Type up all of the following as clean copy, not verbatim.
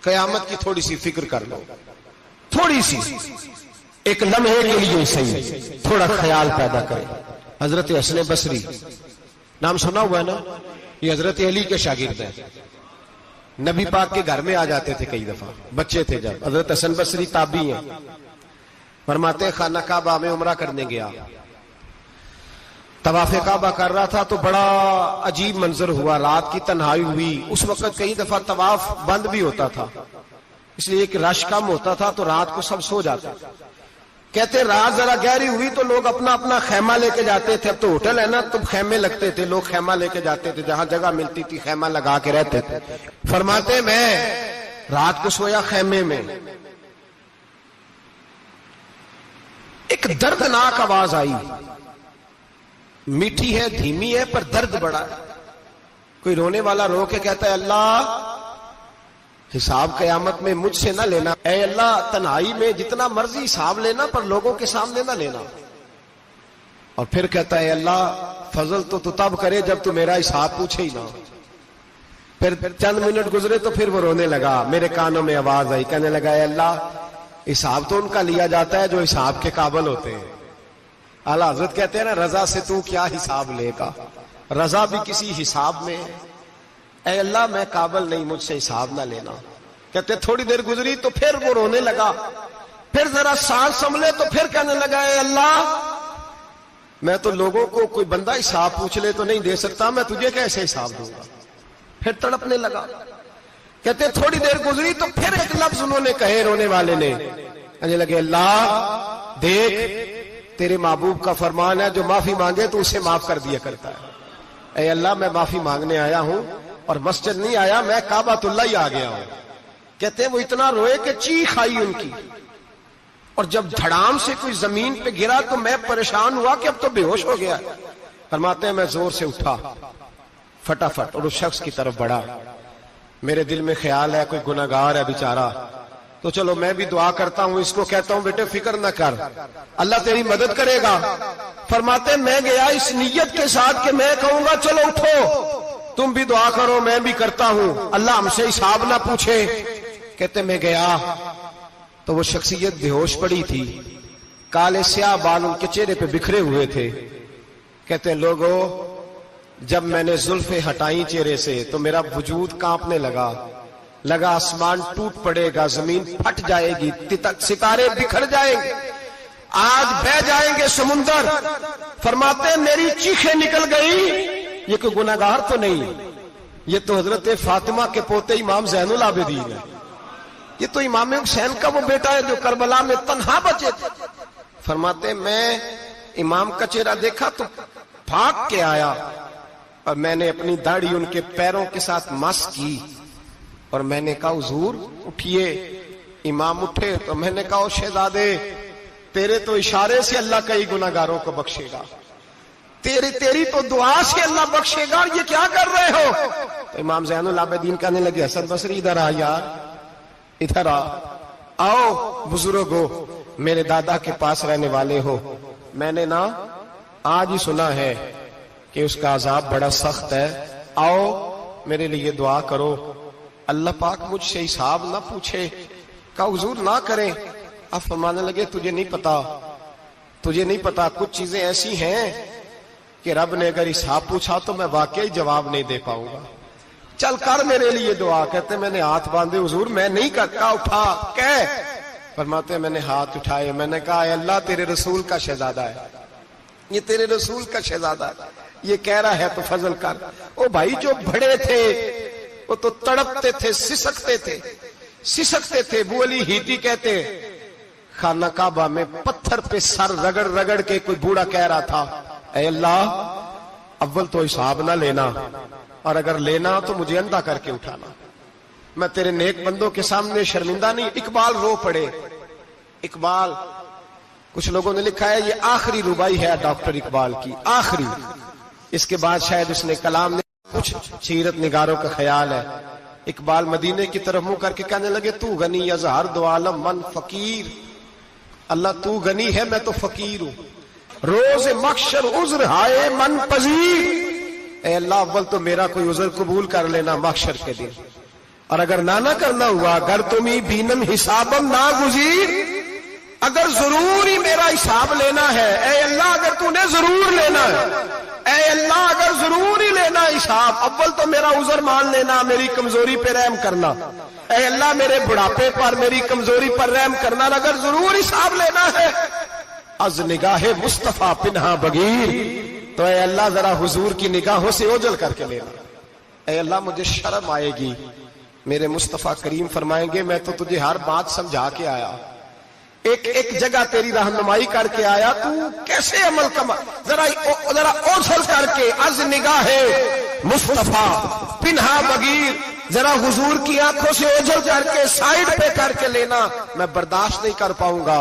قیامت کی تھوڑی سی فکر کر لو، تھوڑی سی، ایک لمحے کے لیے صحیح تھوڑا خیال پیدا کرے۔ حضرت حسن بصری نام سنا ہوا ہے نا، یہ حضرت علی کے شاگرد ہیں، نبی پاک کے گھر میں آ جاتے تھے کئی دفعہ، بچے تھے جب۔ حضرت حسن بصری تابعی ہیں، فرماتے ہیں خانہ کعبہ میں عمرہ کرنے گیا، طواف کعبہ کر رہا تھا تو بڑا عجیب منظر ہوا، رات کی تنہائی ہوئی۔ اس وقت کئی دفعہ طواف بند بھی ہوتا تھا، اس لیے کہ رش کم ہوتا تھا تو رات کو سب سو جاتے۔ کہتے رات ذرا گہری ہوئی تو لوگ اپنا اپنا خیمہ لے کے جاتے تھے، اب تو ہوٹل ہے نا تو خیمے لگتے تھے، لوگ خیمہ لے کے جاتے تھے، جہاں جگہ ملتی تھی خیمہ لگا کے رہتے تھے۔ فرماتے میں رات کو سویا خیمے میں، ایک دردناک آواز آئی، میٹھی ہے دھیمی ہے پر درد بڑا ہے۔ کوئی رونے والا رو کے کہتا ہے اللہ حساب قیامت میں مجھ سے نہ لینا، اے اللہ تنہائی میں جتنا مرضی حساب لینا پر لوگوں کے سامنے نہ لینا۔ اور پھر کہتا ہے اللہ فضل تو تب کرے جب تو میرا حساب پوچھے ہی نہ۔ پھر چند منٹ گزرے تو پھر وہ رونے لگا، میرے کانوں میں آواز آئی، کہنے لگا اے اللہ حساب تو ان کا لیا جاتا ہے جو حساب کے قابل ہوتے ہیں۔ اعلیٰ حضرت کہتے ہیں نا رضا سے تو کیا حساب لے گا، رضا بھی کسی حساب میں ہے۔ اے اللہ میں قابل نہیں، مجھ سے حساب نہ لینا۔ کہتے تھوڑی دیر گزری تو پھر وہ رونے لگا، پھر ذرا سانس سنبھلے تو پھر کہنے لگا اے اللہ میں تو لوگوں کو کوئی بندہ حساب پوچھ لے تو نہیں دے سکتا، میں تجھے کیسے حساب دوں گا۔ پھر تڑپنے لگا۔ کہتے تھوڑی دیر گزری تو پھر ایک لفظ انہوں نے کہے رونے والے نے، کہنے لگے اللہ دیکھ تیرے محبوب کا فرمان ہے جو معافی مانگے تو اسے معاف کر دیا کرتا ہے۔ اے اللہ میں معافی مانگنے آیا ہوں اور مسجد نہیں آیا، میں کعبۃ اللہ ہی آ گیا ہوں۔ کہتے ہیں وہ اتنا روئے کہ چیخ آئی ان کی، اور جب دھڑام سے کوئی زمین پہ گرا تو میں پریشان ہوا کہ اب تو بے ہوش ہو گیا۔ فرماتے ہیں میں زور سے اٹھا فٹافٹ اور اس شخص کی طرف بڑھا، میرے دل میں خیال ہے کوئی گناہگار ہے بیچارہ، تو چلو میں بھی دعا کرتا ہوں، اس کو کہتا ہوں بیٹے فکر نہ کر اللہ تیری مدد کرے گا۔ فرماتے ہیں میں گیا اس نیت کے ساتھ کہ میں کہوں گا چلو اٹھو تم بھی دعا کرو میں بھی کرتا ہوں، اللہ ہم سے حساب نہ پوچھے۔ کہتے میں گیا تو وہ شخصیت بے ہوش پڑی تھی، کالے سیاہ بال ان کے چہرے پہ بکھرے ہوئے تھے۔ کہتے ہیں لوگوں جب میں نے زلفیں ہٹائیں چہرے سے تو میرا وجود کانپنے لگا آسمان ٹوٹ پڑے گا، زمین پھٹ جائے گی، ستارے بکھر جائیں گے، آج بہہ جائیں گے سمندر۔ فرماتے ہیں میری چیخیں نکل گئی، یہ کوئی گناہگار تو نہیں، یہ تو حضرت فاطمہ کے پوتے امام زین العابدین ہے، یہ تو امام حسین کا وہ بیٹا ہے جو کربلا میں تنہا بچے تھے۔ فرماتے ہیں میں امام کا چہرہ دیکھا تو بھاگ کے آیا اور میں نے اپنی داڑھی ان کے پیروں کے ساتھ مس کی اور میں نے کہا حضور اٹھئے۔ امام اٹھے تو میں نے کہا شہزادے تیرے تو اشارے سے اللہ کئی گناہگاروں کو بخشے گا، تیری تو دعا سے اللہ بخشے گا، یہ کیا کر رہے ہو؟ تو امام زین العابدین کہنے لگے حسن بصری ادھر آ یار، ادھر آؤ بزرگو، میرے دادا کے پاس رہنے والے ہو، میں نے نا آج ہی سنا ہے کہ اس کا عذاب بڑا سخت ہے، آؤ میرے لیے دعا کرو، اللہ پاک مجھ سے حساب نہ پوچھے۔ کہا حضور نہ کریں۔ اب فرمانے لگے تجھے نہیں پتا کچھ چیزیں ایسی ہیں کہ رب نے اگر حساب پوچھا تو میں واقعی جواب نہیں دے پاؤں گا، چل کر میرے لیے دعا۔ کہتے میں نے ہاتھ باندھے حضور میں نہیں کرتا، اٹھا کہہ۔ فرماتے ہیں میں نے ہاتھ اٹھائے، میں نے کہا اے اللہ تیرے رسول کا شہزادہ ہے، یہ تیرے رسول کا شہزادہ ہے، یہ کہہ رہا ہے تو فضل کر۔ او بھائی جو بڑے تھے وہ تو تڑپتے تھے، سسکتے تھے۔ ابو علی ہیٹی کہتے خانہ کعبہ میں پتھر پہ سر رگڑ رگڑ کے کوئی بوڑھا کہہ رہا تھا اے اللہ اول تو حساب نہ لینا، اور اگر لینا تو مجھے اندھا کر کے اٹھانا، میں تیرے نیک بندوں کے سامنے شرمندہ نہیں۔ اقبال رو پڑے، اقبال کچھ لوگوں نے لکھا ہے یہ آخری ربائی ہے ڈاکٹر اقبال کی، آخری، اس کے بعد شاید اس نے کلام نے کچھ سیرت نگاروں کا خیال ہے۔ اقبال مدینے کی طرف منہ کر کے کہنے لگے تو غنی از ہر دو عالم من فقیر، اللہ تو غنی ہے میں تو فقیر ہوں، روز محشر عذر ہائے من پذیر، اے اللہ اول تو میرا کوئی عذر قبول کر لینا محشر کے دن۔ اور اگر نہ کرنا ہوا، اگر تمہیں بینم حسابم نہ گزیر، اگر ضرور ہی میرا حساب لینا ہے، اے اللہ اگر تو نے ضرور لینا ہے، اے اللہ اگر ضرور ہی لینا حساب، اول تو میرا عذر مان لینا، میری کمزوری پہ رحم کرنا، اے اللہ میرے بڑھاپے پر، میری کمزوری پر رحم کرنا، اگر ضرور حساب لینا ہے از نگاہ مصطفیٰ پنہا بغیر، تو اے اللہ ذرا حضور کی نگاہوں سے اوجھل کر کے لینا، اے اللہ مجھے شرم آئے گی، میرے مصطفیٰ کریم فرمائیں گے میں تو تجھے ہر بات سمجھا کے آیا، ایک جگہ تیری رہنمائی کر کے آیا، تو کیسے عمل کما، ذرا اوجھل کر کے از نگاہ مصطفیٰ پنہا بغیر، ذرا حضور کی آنکھوں سے اوجھل کر کے سائیڈ پہ کر کے لینا، میں برداشت نہیں کر پاؤں گا۔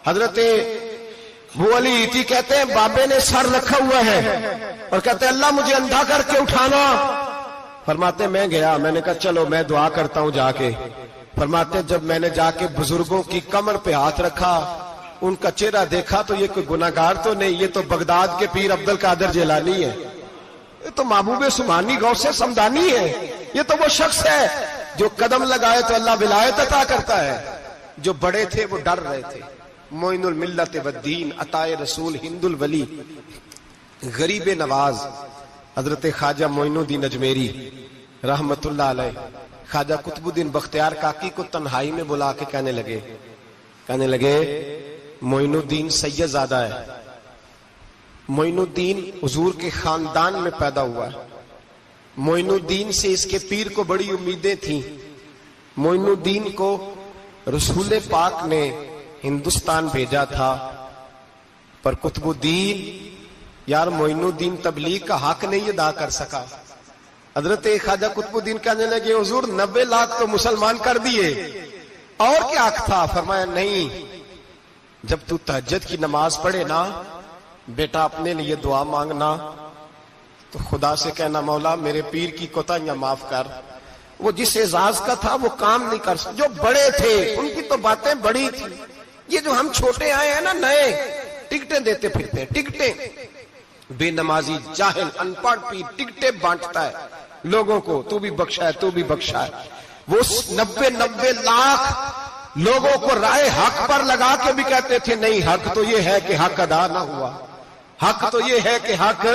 حضرت ابو علی ایتی کہتے ہیں بابے نے سر رکھا ہوا ہے اور کہتے ہیں اللہ مجھے اندھا کر کے اٹھانا، فرماتے میں گیا، میں نے کہا چلو میں دعا کرتا ہوں جا کے، فرماتے جب میں نے جا کے بزرگوں کی کمر پہ ہاتھ رکھا، ان کا چہرہ دیکھا تو یہ کوئی گناہگار تو نہیں، یہ تو بغداد کے پیر عبد القادر جیلانی ہے، یہ تو محبوب سبحانی غوث سمدانی ہے، یہ تو وہ شخص ہے جو قدم لگائے تو اللہ ولایت عطا کرتا ہے۔ جو بڑے تھے وہ ڈر رہے تھے، معین الملت والدین، عطائے رسول، ہند الولی، غریب نواز حضرت خواجہ معین الدین اجمیری رحمت اللہ علیہ، خواجہ قطب الدین بختیار کاکی کو تنہائی میں بلا کے کہنے لگے معین الدین سید زادہ ہے، معین الدین حضور کے خاندان میں پیدا ہوا ہے، معین الدین سے اس کے پیر کو بڑی امیدیں تھیں، معین الدین کو رسول پاک نے ہندوستان بھیجا تھا، پر قطب الدین یار معین الدین تبلیغ کا حق نہیں ادا کر سکا۔ حضرت خواجہ قطب الدین کہنے لگے حضور 90 لاکھ تو مسلمان کر دیے، اور کیا حق تھا؟ فرمایا نہیں، جب تو تہجد کی نماز پڑھے نا بیٹا اپنے لیے دعا مانگنا، تو خدا سے کہنا مولا میرے پیر کی کوتاہیاں معاف کر، وہ جس اعزاز کا تھا وہ کام نہیں کر سکتا، جو بڑے تھے ان کی تو باتیں بڑی تھی، یہ جو ہم چھوٹے آئے ہیں نا نئے، ٹکٹیں دیتے پھرتے ہیں، ٹکٹیں، بے نمازی جاہل ان پڑھ پیر ٹکٹیں بانٹتا ہے لوگوں کو، تو بھی بخشا ہے تو بھی بخشا ہے، وہ 90 لاکھ لوگوں کو رائے حق پر لگا کے بھی کہتے تھے نہیں حق تو یہ ہے کہ حق ادا نہ ہوا، حق تو یہ ہے کہ حق،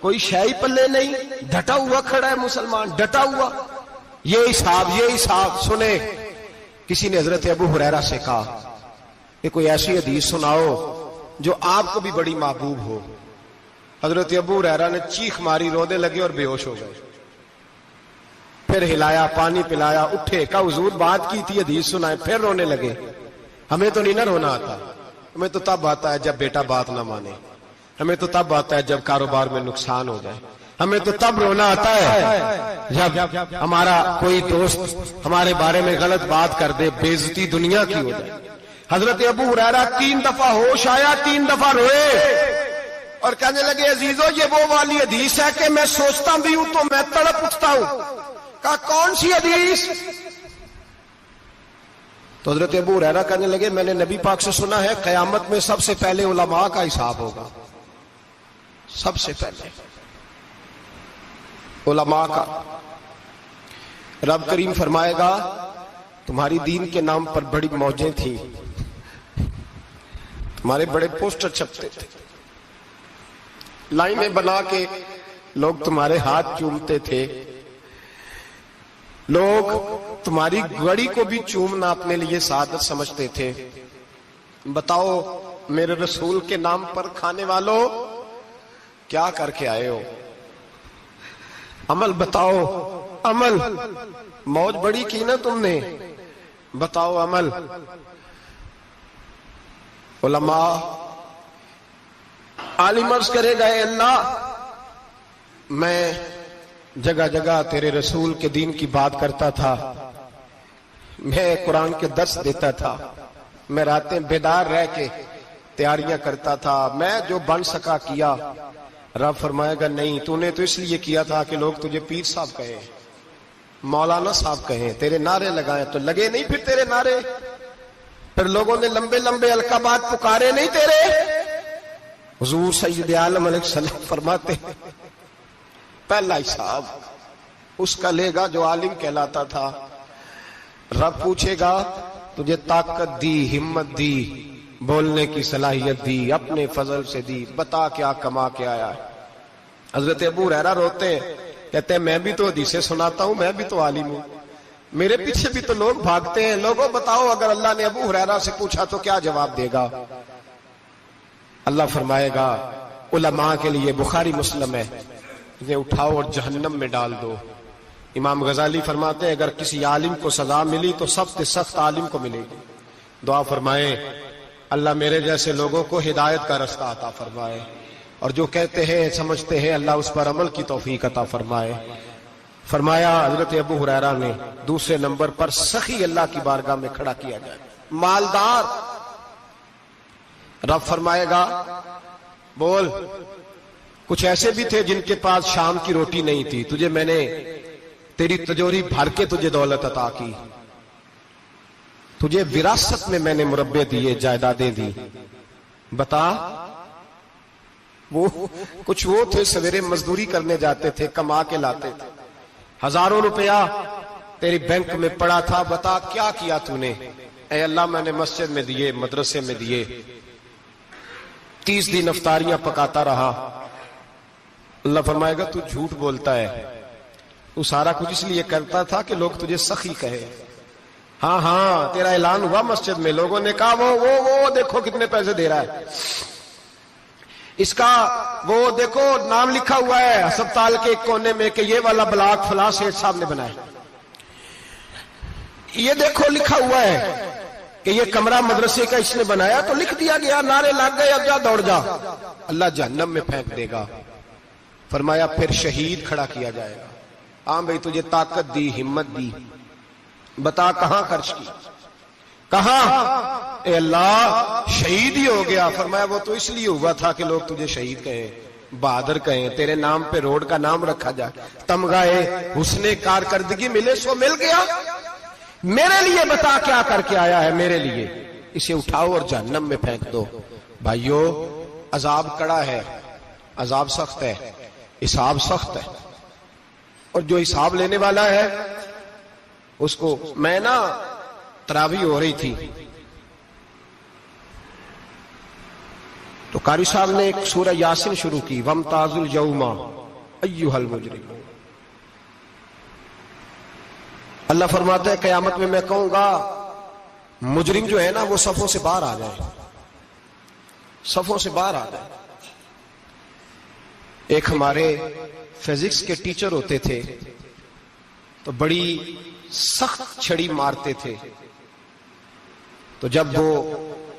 کوئی شے پلے نہیں، ڈٹا ہوا کھڑا ہے مسلمان، ڈٹا ہوا، یہ حساب سنے۔ کسی نے حضرت ابو ہریرہ سے کہا کہ کوئی ایسی حدیث سناؤ جو آپ کو بھی بڑی محبوب ہو، حضرت ابو ہریرہ نے چیخ ماری، رونے لگے اور بے ہوش ہو گئے، پھر ہلایا، پانی پلایا، اٹھے، کہا حضور بات کی تھی حدیث سنائے، پھر رونے لگے۔ ہمیں تو نہیں نہ رونا آتا، ہمیں تو تب آتا ہے جب بیٹا بات نہ مانے، ہمیں تو تب آتا ہے جب کاروبار میں نقصان ہو جائے، ہمیں تو تب رونا آتا ہے جب ہمارا کوئی دوست ہمارے بارے میں غلط بات کر دے، بے عزتی دنیا کی ہو جائے۔ حضرت ابو ہریرہ 3 دفعہ ہوش آیا، 3 دفعہ روئے اور کہنے لگے عزیزو یہ وہ والی حدیث ہے کہ میں سوچتا بھی ہوں تو میں تڑپ اٹھتا ہوں۔ کہا کون سی حدیث؟ تو حضرت ابو ہریرہ کہنے لگے میں نے نبی پاک سے سنا ہے قیامت میں سب سے پہلے علماء کا حساب ہوگا، سب سے پہلے علماء کا۔ رب کریم فرمائے گا تمہاری دین کے نام پر بڑی موجیں تھیں، تمہارے بڑے پوسٹر چھپتے تھے، لائنیں بنا کے لوگ تمہارے ہاتھ چومتے تھے، لوگ تمہاری گڑی کو بھی چومنا اپنے لیے سعادت سمجھتے تھے۔ بتاؤ میرے رسول کے نام پر کھانے والوں کیا کر کے آئے ہو؟ عمل بتاؤ، عمل، موج بڑی کی نا تم نے، بتاؤ عمل۔ علماء عالم عرض کرے گا اے اللہ میں جگہ جگہ تیرے رسول کے دین کی بات کرتا تھا، میں قرآن کے درس دیتا تھا، میں راتیں بیدار رہ کے تیاریاں کرتا تھا، میں جو بن سکا کیا۔ رب فرمائے گا نہیں، تو نے تو اس لیے کیا تھا کہ لوگ تجھے پیر صاحب کہیں، مولانا صاحب کہیں، تیرے نعرے لگائیں، تو لگے نہیں پھر تیرے نعرے، پھر لوگوں نے لمبے لمبے القابات پکارے نہیں تیرے۔ حضور سید عالم علیہ السلام فرماتے پہلا حساب اس کا لے گا جو عالم کہلاتا تھا. رب پوچھے گا تجھے طاقت دی، ہمت دی، بولنے کی صلاحیت دی، اپنے فضل سے دی، بتا کیا کما کے آیا ہے. حضرت ابو ہریرہ روتے ہیں، کہتے ہیں میں بھی تو حدیثیں سناتا ہوں، میں بھی تو عالم ہوں، میرے پیچھے بھی تو لوگ بھاگتے ہیں. لوگوں بتاؤ اگر اللہ نے ابو ہریرہ سے پوچھا تو کیا جواب دے گا؟ اللہ فرمائے گا علماء کے لیے بخاری مسلم ہے، انہیں اٹھاؤ اور جہنم میں ڈال دو. امام غزالی فرماتے ہیں اگر کسی عالم کو سزا ملی تو سب سے سخت عالم کو ملے گی. دعا فرمائے اللہ میرے جیسے لوگوں کو ہدایت کا رستہ عطا فرمائے، اور جو کہتے ہیں سمجھتے ہیں اللہ اس پر عمل کی توفیق عطا فرمائے. فرمایا حضرت ابو ہریرہ نے دوسرے نمبر پر سخی اللہ کی بارگاہ میں کھڑا کیا جائے، مالدار. رب فرمائے گا بول، کچھ ایسے بھی تھے جن کے پاس شام کی روٹی نہیں تھی، تجھے میں نے تیری تجوری بھر کے تجھے دولت عطا کی، تجھے وراثت میں نے مربے دیے، جائیدادیں دی. بتا وہ کچھ وہ تھے سویرے مزدوری کرنے جاتے تھے، کما کے لاتے تھے، ہزاروں روپیہ تیری بینک میں پڑا تھا، بتا کیا کیا تو نے؟ اے اللہ میں نے مسجد میں دیے، مدرسے میں دیے، 30 دن افطاریاں پکاتا رہا. اللہ فرمائے گا تو جھوٹ بولتا ہے، تو سارا کچھ اس لیے کرتا تھا کہ لوگ تجھے سخی کہے. ہاں ہاں تیرا اعلان ہوا مسجد میں، لوگوں نے کہا وہ دیکھو کتنے پیسے دے رہا ہے، اس کا وہ دیکھو نام لکھا ہوا ہے ہسپتال کے ایک کونے میں کہ یہ والا بلاک فلاں سیٹھ صاحب نے بنایا، یہ دیکھو لکھا ہوا ہے کہ یہ کمرہ مدرسے کا اس نے بنایا، تو لکھ دیا گیا، نعرے لگ گئے، اب جا دوڑ جا. اللہ جہنم میں پھینک دے گا. فرمایا پھر شہید کھڑا کیا جائے گا. ہاں بھئی تجھے طاقت دی، ہمت دی، بتا کہاں خرچ کی، کہاں؟ اے اللہ شہید ہی ہو گیا. فرمایا وہ تو اس لیے ہوا تھا کہ لوگ تجھے شہید کہیں، بہادر کہیں، تیرے نام پہ روڈ کا نام رکھا جائے، تمغہ حسن کارکردگی ملے، سو مل گیا. میرے لیے بتا کیا کر کے آیا ہے، میرے لیے. اسے اٹھاؤ اور جہنم میں پھینک دو. بھائیو عذاب کڑا ہے، عذاب سخت ہے، حساب سخت ہے، اور جو حساب لینے والا ہے اس کو میں تراویح ہو رہی تھی تو قاری صاحب نے ایک سورہ یاسین شروع کی، وَامْتَازُوا الْيَوْمَ أَيُّهَا الْمُجْرِمُونَ. اللہ فرماتا ہے قیامت میں کہوں گا مجرم جو ہے نا وہ صفوں سے باہر آ جائے، صفوں سے باہر آ جائے. ایک ہمارے فزکس کے ٹیچر ہوتے تھے تو بڑی سخت چھڑی مارتے تھے، تو جب وہ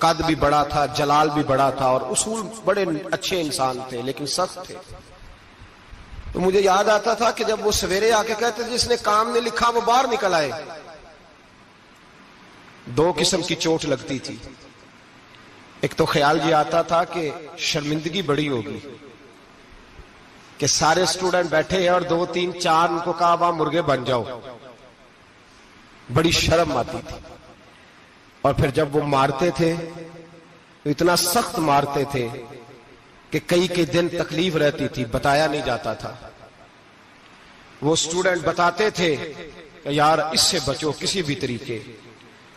قد بھی بڑا تھا، جلال بھی بڑا تھا، اور اصول بڑے اچھے انسان تھے لیکن سخت تھے، تو مجھے یاد آتا تھا کہ جب وہ سویرے آ کے کہتے تھے جس نے کام نے لکھا وہ باہر نکل آئے. 2 قسم کی چوٹ لگتی تھی. ایک تو خیال یہ آتا تھا کہ شرمندگی بڑی ہوگی کہ سارے اسٹوڈنٹ بیٹھے ہیں اور 2 3 4 ان کو کہا وہاں مرغے بن جاؤ، بڑی شرم آتی تھی. اور پھر جب وہ مارتے تھے تو اتنا سخت مارتے تھے کہ کئی دن تکلیف رہتی تھی، بتایا نہیں جاتا تھا. وہ اسٹوڈنٹ بتاتے تھے کہ یار اس سے بچو کسی بھی طریقے،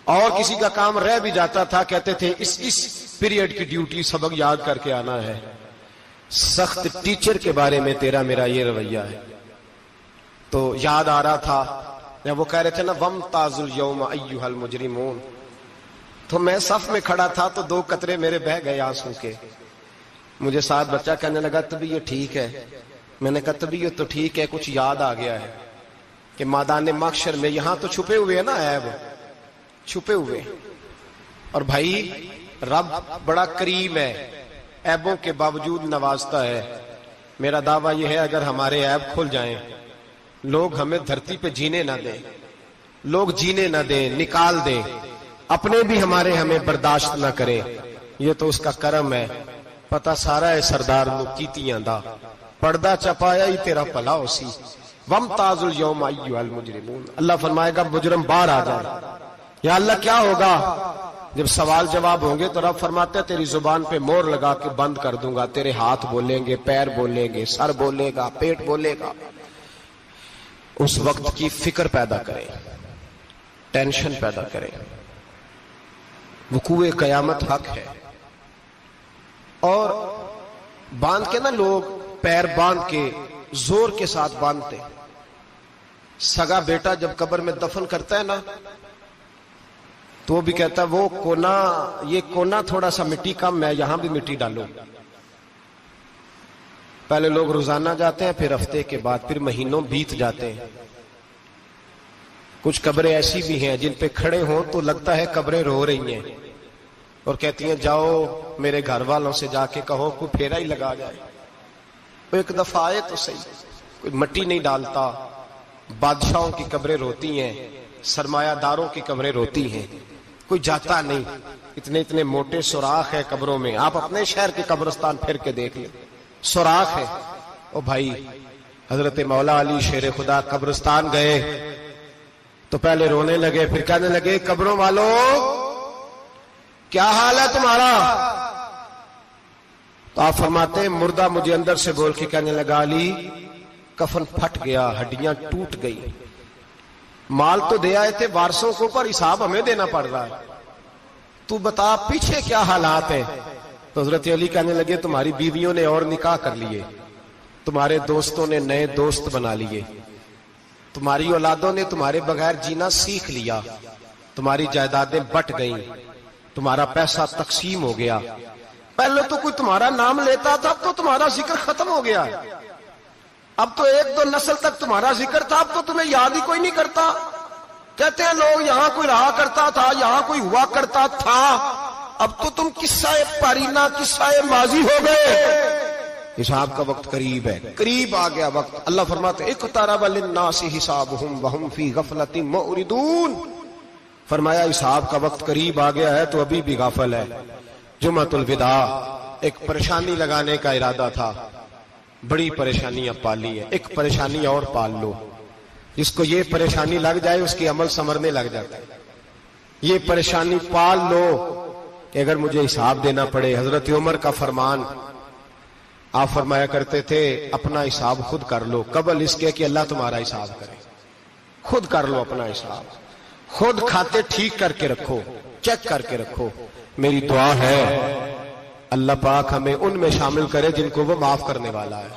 اور کسی کا کام رہ بھی جاتا تھا کہتے تھے اس پیریڈ کی ڈیوٹی سبق یاد کر کے آنا ہے. سخت ٹیچر کے بارے میں تیرا میرا یہ رویہ ہے. تو یاد آ رہا تھا جب وہ کہہ رہے تھے نا وَامْتَازُوا الْيَوْمَ أَيُّهَا الْمُجْرِمُونَ، تو میں صف میں کھڑا تھا تو 2 قطرے میرے بہہ گئے آنسو کے. مجھے ساتھ بچہ کہنے لگا طبیعت ٹھیک ہے؟ میں نے کہا طبیعت تو ٹھیک ہے، کچھ یاد آ گیا ہے کہ میدان محشر میں یہاں تو چھپے ہوئے ہیں نا عیب، چھپے ہوئے. اور بھائی رب بڑا کریم ہے، عیبوں کے باوجود نوازتا ہے. میرا دعویٰ یہ ہے اگر ہمارے عیب کھل جائیں، لوگ ہمیں دھرتی پہ جینے نہ دیں، لوگ جینے نہ دیں، نکال دیں، اپنے بھی ہمیں برداشت نہ کریں، یہ تو اس کا کرم ہے. پتہ سارا ہے سردار نو کیتیاں دا، پردہ چپایا ہی تیرا پلا ہو سی. وَامْتَازُوا الْيَوْمَ أَيُّهَا الْمُجْرِمُونَ. اللہ فرمائے گا مجرم باہر آ جائے. یا اللہ کیا ہوگا؟ جب سوال جواب ہوں گے تو رب فرماتے ہیں تیری زبان پہ مور لگا کے بند کر دوں گا، تیرے ہاتھ بولیں گے، پیر بولیں گے، سر بولے گا، پیٹ بولے گا. اس وقت کی فکر پیدا کریں، ٹینشن پیدا کریں. وقوع قیامت حق ہے. اور باندھ کے نا لوگ پیر باندھ کے زور کے ساتھ باندھتے. سگا بیٹا جب قبر میں دفن کرتا ہے نا تو وہ بھی کہتا ہے وہ کونا، یہ کونا تھوڑا سا مٹی کم ہے، یہاں بھی مٹی ڈالو. پہلے لوگ روزانہ جاتے ہیں، پھر ہفتے کے بعد، پھر مہینوں بیت جاتے ہیں. کچھ قبریں ایسی بھی ہیں جن پہ کھڑے ہوں تو لگتا ہے قبریں رو رہی ہیں اور کہتی ہیں جاؤ میرے گھر والوں سے جا کے کہو کوئی پھیرا ہی لگا جائے. وہ ایک دفعہ آئے تو صحیح، کوئی مٹی نہیں ڈالتا. بادشاہوں کی قبریں روتی ہیں، سرمایہ داروں کی قبریں روتی ہیں، کوئی جاتا نہیں. اتنے اتنے موٹے سوراخ ہے قبروں میں. آپ اپنے شہر کے قبرستان پھر کے دیکھ لیں، سوراخ ہے. او بھائی، حضرت مولا علی شیر خدا قبرستان گئے تو پہلے رونے لگے، پھر کہنے لگے قبروں والوں کیا حال ہے تمہارا؟ تو آپ فرماتے ہیں مردہ مجھے اندر سے بول کے کہنے لگا علی کفن پھٹ گیا، ہڈیاں ٹوٹ گئی. مال تو دے آئے تھے وارثوں کو، پر حساب ہمیں دینا پڑ رہا ہے. تو بتا پیچھے کیا حالات ہیں؟ تو حضرت علی کہنے لگے تمہاری بیویوں نے اور نکاح کر لیے، تمہارے دوستوں نے نئے دوست بنا لیے، تمہاری اولادوں نے تمہارے بغیر جینا سیکھ لیا، تمہاری جائیدادیں بٹ گئیں، تمہارا پیسہ تقسیم ہو گیا. پہلے تو کوئی تمہارا نام لیتا تھا، اب تو تمہارا ذکر ختم ہو گیا. اب تو ایک دو نسل تک تمہارا ذکر تھا، اب تو تمہیں یاد ہی کوئی نہیں کرتا. کہتے ہیں لوگ یہاں کوئی رہا کرتا تھا، یہاں کوئی ہوا کرتا تھا. اب تو تم قصہ پارینہ، قصہ ماضی ہو گئے. حساب کا وقت قریب ہے، قریب آ گیا وقت. اللہ فرماتے اقترب للناس حسابهم وهم فی غفلۃ معرضون. فرمایا حساب کا وقت قریب آ گیا ہے تو ابھی بھی غافل ہے. جمعۃ الوداع ایک پریشانی لگانے کا ارادہ تھا، بڑی پریشانیاں پالی ہیں، ایک پریشانی اور پال لو. جس کو یہ پریشانی لگ جائے اس کی عمل ثمرنے لگ جاتا ہے. یہ پریشانی پال لو کہ اگر مجھے حساب دینا پڑے. حضرت عمر کا فرمان، آپ فرمایا کرتے تھے اپنا حساب خود کر لو قبل اس کے کہ اللہ تمہارا حساب کرے. خود کر لو اپنا حساب، خود کھاتے ٹھیک کر کے رکھو، چیک کر کے رکھو. میری دعا ہے اللہ پاک ہمیں ان میں شامل کرے جن کو وہ معاف کرنے والا ہے.